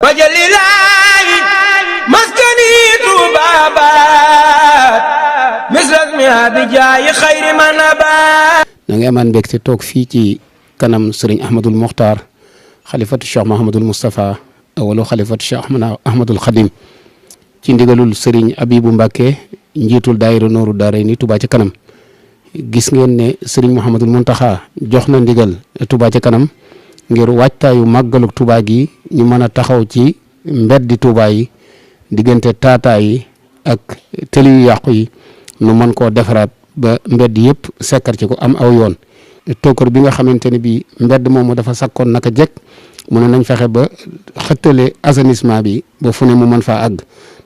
wajalilaayi maskani tuubaabaat misras mi abijaayi xayri manabaat. na nga amaan mbégte toog fii ci kanam sëriñ Ahmadul Mokhtar xalifatu Cheikh Mahamadul Moustapha wala xalifatu Cheikh Ahmadul Khadim ci ndigalul sëriñ Abibu Mbàkke njiitul daayira Nooru Daarayni Touba ca kanam. gis ngeen ne sëriñ Mouhamadul Muntaxa jox na ndigal Touba ca kanam ngir waajtaayu màggaluk Touba gi ñu mën a taxaw ci mbeddi Touba yi diggante taataa yi ak tëli yu yàqu yi nu mën koo defaraat ba mbedd yëpp sekkar ci ko am aw yoon. tokkër bi nga xamante ne bii mbedd moomu dafa sakkoon naka jekk mu ne nañ fexe ba xëttale assainissement bi ba fu ne mu mën faa àgg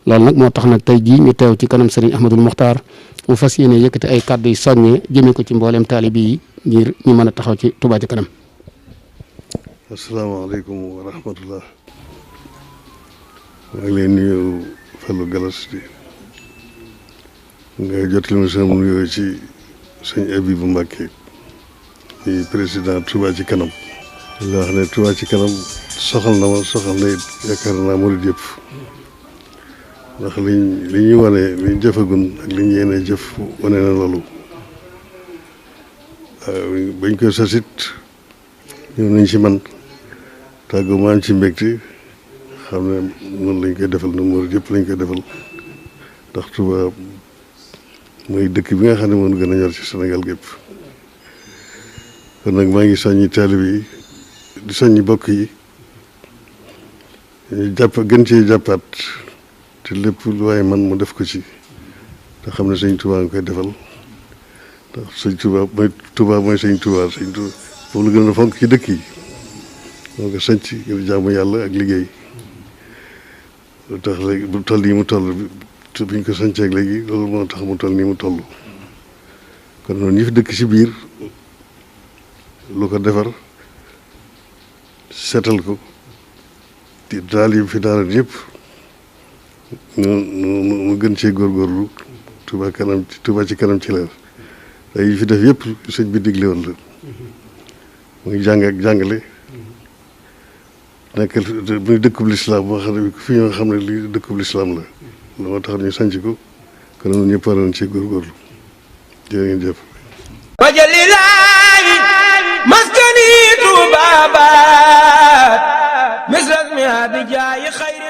loolu nag moo tax nag tey jii ñu teew ci kanam sëriñ Ahmadul Mokhtar mu fas yéene yëkkati ay kàddu yu soññee jëmee ko ci mboolem taalibe yi ngir ñu mën a taxaw ci Touba ca kanam. asalaamaaleykum wa rahmatullah. maa ngi leen nuyu Fallou Galas di nga jottali ma sama nuyoo ci sëñ Abibu Mbàkke di président Touba ci kanam. di wax ne Touba ci kanam soxal na ma soxal na it yaakaar naa murid yëpp ndax li ñuy wane li ñu jëfagun ak li ñu yéene jëf wane na loolu bañ koy sasit ñëw nañ ci man tàggu maan ci mbégte xam ne noonu lañ koy defal noonu murid yëpp lañ koy defal ndax Touba mooy dëkk bi nga xam ne moom gën a ñor ci Sénégal gépp kon nag maa ngi soññi taalibe yi di soññi bokk yi ñu gën cee jàppaat te lépp lu waaye man mu def ko ci te xam ne sëñ Touba nga koy defal ndax sëñ Touba mooy sëñ Touba foofu la gën a fonk ci dëkk yi moo ko sanc ngir jaamu yàlla ak liggéey lu tax léegi bu toll nii mu toll biñ ko sancee ak léegi loolu moo tax mu toll nii mu toll kon noonu ñi fi dëkk ci biir lu ko defar seetal ko di daal yi fi daara yëpp mu gën cee góorgóorlu Touba ci kanam ci leer day yi fi def yëpp sëñ bi digle woon la muy jàng ak jàngale nekk muy dëkkub lislaam boo xam ne fi ñoo xam ne lii dëkkub lislaam la moo tax ñu sanc ko kon ñun ñëpp war nañ ci góorgóorlu jërë ngeen jëf wajalilaayi maskani tuubaabaat misras mi abijaayi xayri